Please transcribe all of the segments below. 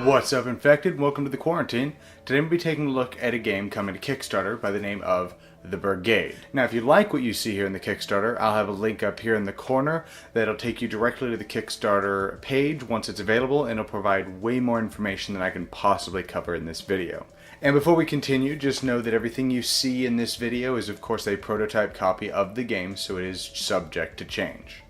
What's up, Infected? Welcome to the Quarantine. Today we'll be taking a look at a game coming to Kickstarter by the name of the Brigade. Now, if you like what you see here in the Kickstarter, I'll have a link up here in the corner that'll take you directly to the Kickstarter page once it's available, and it'll provide way more information than I can possibly cover in this video. And before we continue, just know that everything you see in this video is of course a prototype copy of the game, so it is subject to change.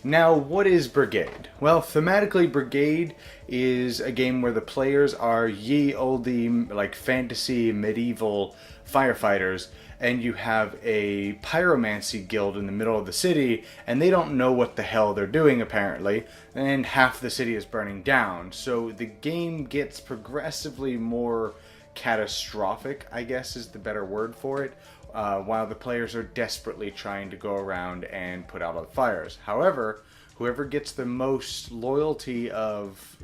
Now, what is Brigade? Well, thematically, Brigade is a game where the players are ye olde, like fantasy, medieval firefighters, and you have a pyromancy guild in the middle of the city, and they don't know what the hell they're doing, apparently, and half the city is burning down. So the game gets progressively more catastrophic, I guess is the better word for it, while the players are desperately trying to go around and put out all the fires. However, whoever gets the most loyalty of,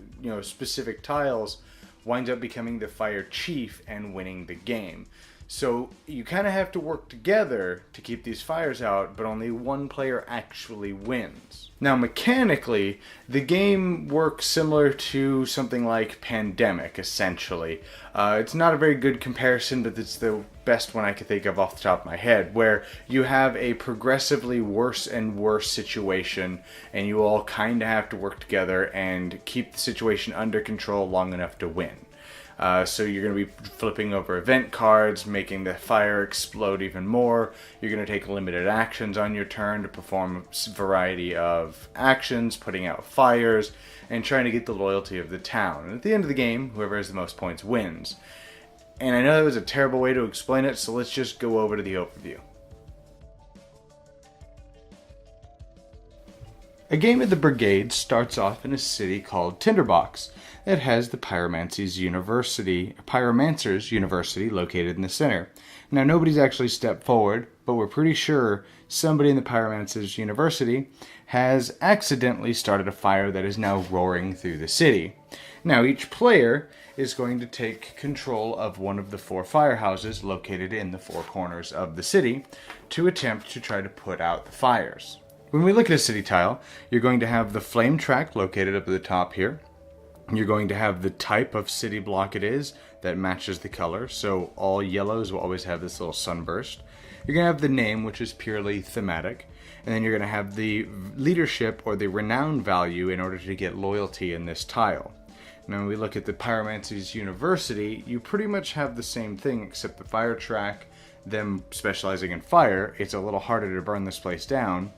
specific tiles winds up becoming the fire chief and winning the game. So you kind of have to work together to keep these fires out, but only one player actually wins. Now, mechanically, the game works similar to something like Pandemic, essentially. It's not a very good comparison, but it's the best one I can think of off the top of my head, where you have a progressively worse and worse situation, and you all kind of have to work together and keep the situation under control long enough to win. So you're going to be flipping over event cards, making the fire explode even more. You're going to take limited actions on your turn to perform a variety of actions, putting out fires, and trying to get the loyalty of the town. And at the end of the game, whoever has the most points wins. And I know that was a terrible way to explain it, so let's just go over to the overview. A game of the Brigade starts off in a city called Tinderbox. It has the Pyromancer's University located in the center. Now, nobody's actually stepped forward, but we're pretty sure somebody in the Pyromancer's University has accidentally started a fire that is now roaring through the city. Now, each player is going to take control of one of the 4 firehouses located in the 4 corners of the city to attempt to try to put out the fires. When we look at a city tile, you're going to have the flame track located up at the top here. You're going to have the type of city block it is that matches the color, so all yellows will always have this little sunburst. You're going to have the name, which is purely thematic, and then you're going to have the leadership or the renown value in order to get loyalty in this tile. Now, when we look at the Pyromancer's University, you pretty much have the same thing, except the fire track, them specializing in fire, it's a little harder to burn this place down.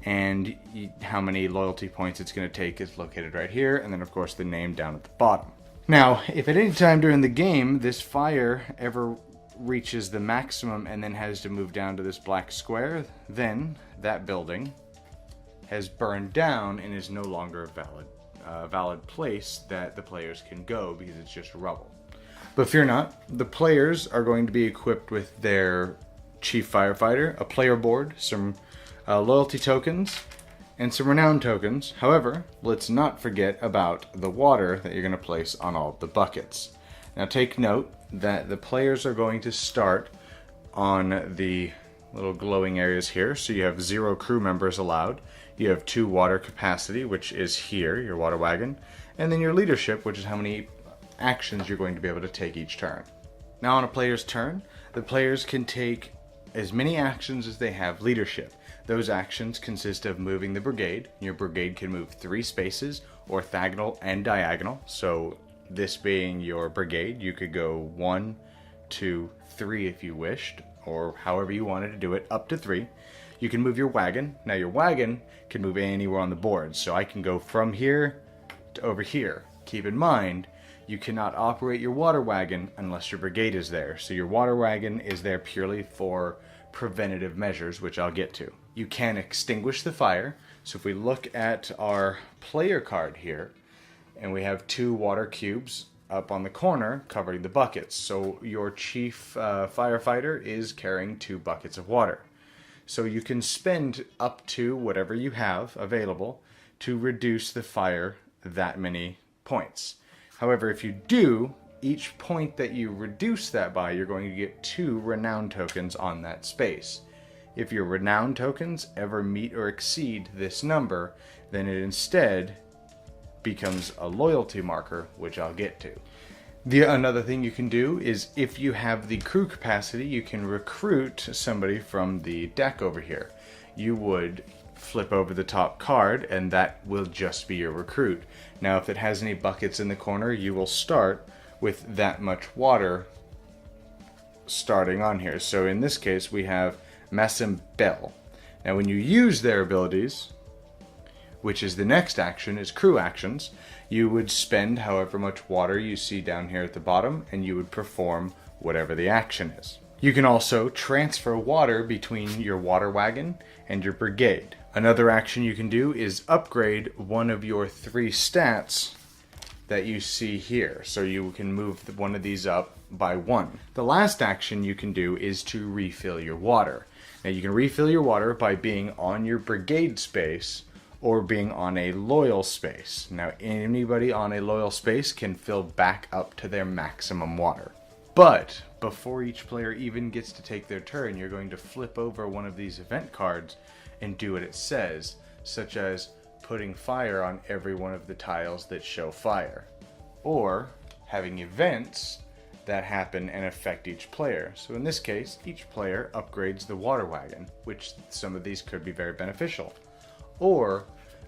And how many loyalty points it's going to take is located right here, and then of course the name down at the bottom. Now, if at any time during the game this fire ever reaches the maximum and then has to move down to this black square, then that building has burned down and is no longer a valid place that the players can go because it's just rubble. But fear not, the players are going to be equipped with their chief firefighter, a player board, some loyalty tokens, and some renown tokens. However, let's not forget about the water that you're going to place on all of the buckets. Now take note that the players are going to start on the little glowing areas here, so you have 0 crew members allowed. You have 2 water capacity, which is here, your water wagon, and then your leadership, which is how many actions you're going to be able to take each turn. Now on a player's turn, the players can take as many actions as they have leadership. Those actions consist of moving the brigade. Your brigade can move 3 spaces, orthogonal and diagonal. So this being your brigade, you could go 1, 2, 3 if you wished, or however you wanted to do it, up to 3. You can move your wagon. Now your wagon can move anywhere on the board. So I can go from here to over here. Keep in mind, you cannot operate your water wagon unless your brigade is there. So your water wagon is there purely for preventative measures, which I'll get to. You can extinguish the fire. So if we look at our player card here, and we have 2 water cubes up on the corner covering the buckets. So your chief firefighter is carrying 2 buckets of water. So you can spend up to whatever you have available to reduce the fire that many points. However, if you do, each point that you reduce that by, you're going to get 2 renown tokens on that space. If your renown tokens ever meet or exceed this number, then it instead becomes a loyalty marker, which I'll get to. Another thing you can do is, if you have the crew capacity, you can recruit somebody from the deck over here. You would flip over the top card, and that will just be your recruit. Now, if it has any buckets in the corner, you will start with that much water starting on here. So in this case, we have Massim Bell. Now, when you use their abilities, which is the next action, is crew actions, you would spend however much water you see down here at the bottom, and you would perform whatever the action is. You can also transfer water between your water wagon and your brigade. Another action you can do is upgrade one of your 3 stats that you see here. So you can move one of these up by 1. The last action you can do is to refill your water. Now, you can refill your water by being on your brigade space or being on a loyal space. Now, anybody on a loyal space can fill back up to their maximum water. But before each player even gets to take their turn, you're going to flip over one of these event cards and do what it says, such as putting fire on every one of the tiles that show fire, or having events that happen and affect each player. So in this case, each player upgrades the water wagon, which some of these could be very beneficial, or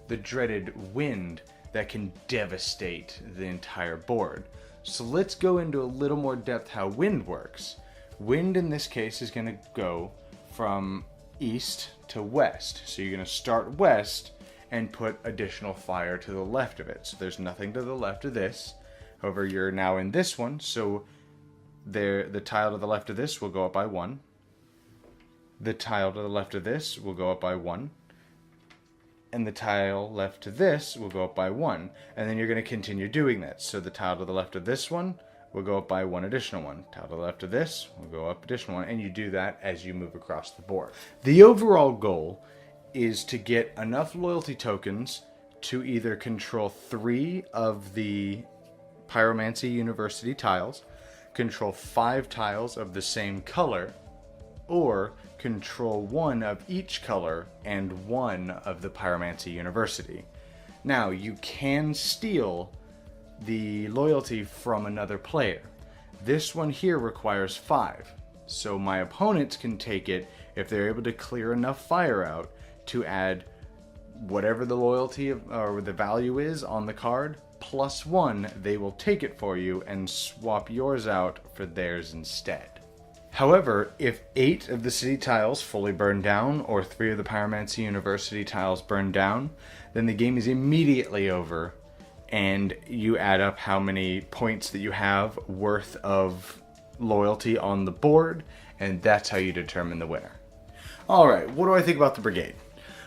the dreaded wind that can devastate the entire board. So let's go into a little more depth how wind works. Wind in this case is going to go from east to west. So you're going to start west and put additional fire to the left of it. So there's nothing to the left of this. However, you're now in this one, so the tile to the left of this will go up by 1. The tile to the left of this will go up by 1. And the tile left to this will go up by 1. And then you're going to continue doing that. So the tile to the left of this one will go up by 1 additional one. Tile to the left of this will go up additional 1. And you do that as you move across the board. The overall goal is to get enough loyalty tokens to either control 3 of the Pyromancy University tiles, control 5 tiles of the same color, or control 1 of each color and 1 of the Pyromancy University. Now, you can steal the loyalty from another player. This one here requires 5. So my opponents can take it if they're able to clear enough fire out to add whatever the loyalty or the value is on the card, plus 1, they will take it for you and swap yours out for theirs instead. However, if 8 of the city tiles fully burn down, or 3 of the Pyromancy University tiles burn down, then the game is immediately over, and you add up how many points that you have worth of loyalty on the board, and that's how you determine the winner. Alright, what do I think about the Brigade?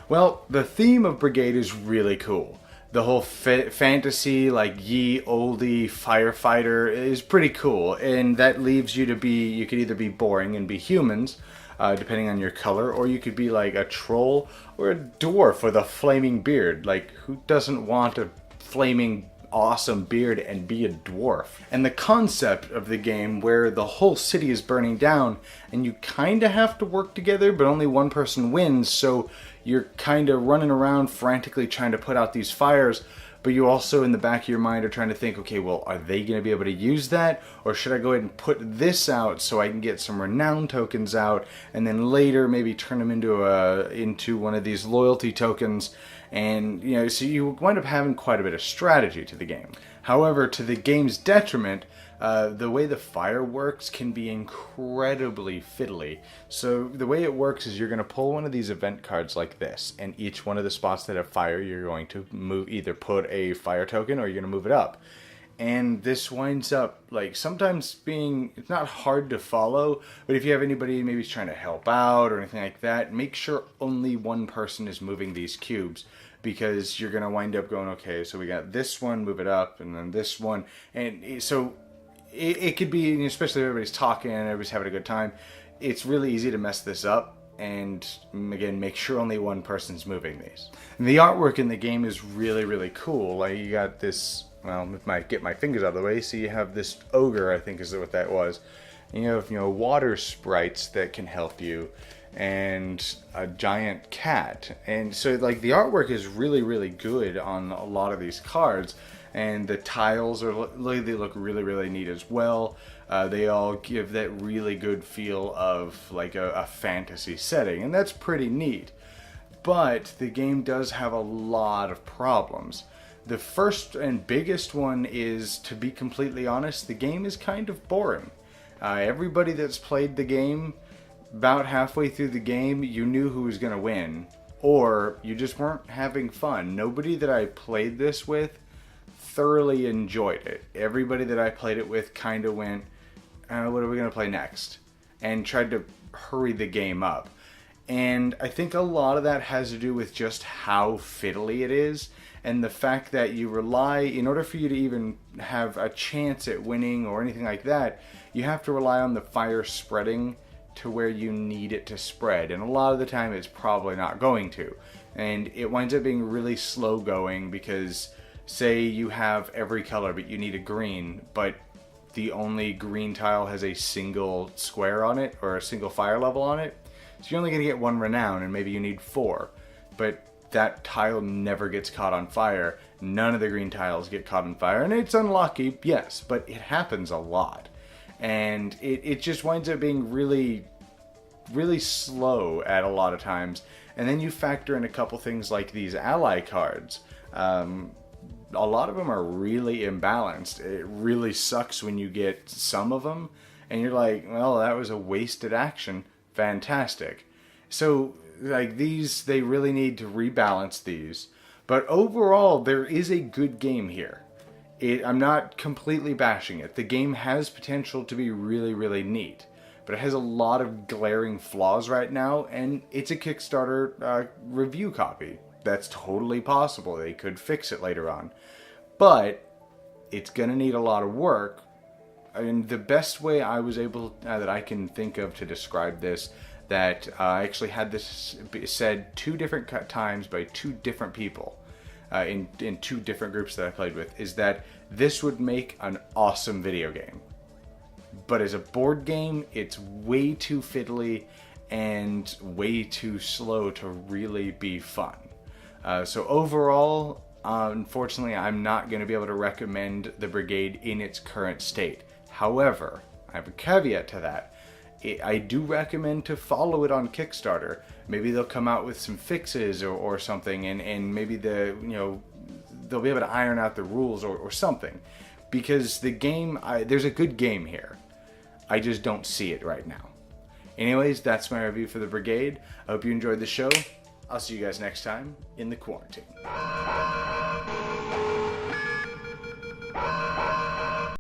Well, the theme of Brigade is really cool. The whole fantasy, like ye oldie firefighter is pretty cool, and that leaves you to be, you could either be boring and be humans, depending on your color, or you could be like a troll or a dwarf with a flaming beard. Like, who doesn't want a flaming awesome beard and be a dwarf? And the concept of the game where the whole city is burning down and you kind of have to work together, but only one person wins, so you're kind of running around frantically trying to put out these fires, but you also in the back of your mind are trying to think, okay, well, are they going to be able to use that? Or should I go ahead and put this out so I can get some renown tokens out, and then later maybe turn them into one of these loyalty tokens? And, you know, so you wind up having quite a bit of strategy to the game. However, to the game's detriment, the way the fire works can be incredibly fiddly. So the way it works is you're going to pull one of these event cards like this, and each one of the spots that have fire, you're going to move, either put a fire token or you're going to move it up. And this winds up, like, sometimes being, it's not hard to follow, but if you have anybody maybe trying to help out or anything like that, make sure only one person is moving these cubes, because you're going to wind up going, okay, so we got this one, move it up, and then this one, and so it could be, especially if everybody's talking and everybody's having a good time, it's really easy to mess this up. And again, make sure only one person's moving these. And the artwork in the game is really, really cool. Like, you got this, well, if I get my fingers out of the way, so you have this ogre, I think is what that was. And you have, water sprites that can help you. and a giant cat. And so like the artwork is really, really good on a lot of these cards, and the tiles are they look really, really neat as well. They all give that really good feel of like a fantasy setting, and that's pretty neat. But the game does have a lot of problems. The first and biggest one is, to be completely honest, the game is kind of boring. Everybody that's played the game, about halfway through the game, you knew who was going to win, or you just weren't having fun. Nobody that I played this with thoroughly enjoyed it. Everybody that I played it with kind of went, what are we going to play next? And tried to hurry the game up. And I think a lot of that has to do with just how fiddly it is, and the fact that you rely, in order for you to even have a chance at winning or anything like that, you have to rely on the fire spreading to where you need it to spread, and a lot of the time it's probably not going to. And it winds up being really slow going because, say you have every color but you need a green, but the only green tile has a single square on it, or a single fire level on it, so you're only going to get 1 renown, and maybe you need 4. But that tile never gets caught on fire. None of the green tiles get caught on fire, and it's unlucky, yes, but it happens a lot. And it just winds up being really, really slow at a lot of times. And then you factor in a couple things like these ally cards. A lot of them are really imbalanced. It really sucks when you get some of them and you're like, well, that was a wasted action. Fantastic. So like these, they really need to rebalance these. But overall, there is a good game here. I'm not completely bashing it. The game has potential to be really, really neat. But it has a lot of glaring flaws right now, and it's a Kickstarter review copy. That's totally possible. They could fix it later on. But it's going to need a lot of work. And the best way I was able, that I can think of to describe this, that I actually had this said 2 different times by 2 different people in 2 different groups that I played with, is that this would make an awesome video game. But as a board game, it's way too fiddly and way too slow to really be fun. So overall, unfortunately, I'm not going to be able to recommend the Brigade in its current state. However, I have a caveat to that. I do recommend to follow it on Kickstarter. Maybe they'll come out with some fixes or something, and maybe they'll be able to iron out the rules or something. Because the game, there's a good game here. I just don't see it right now. Anyways, that's my review for the Brigade. I hope you enjoyed the show. I'll see you guys next time in the Quarantine.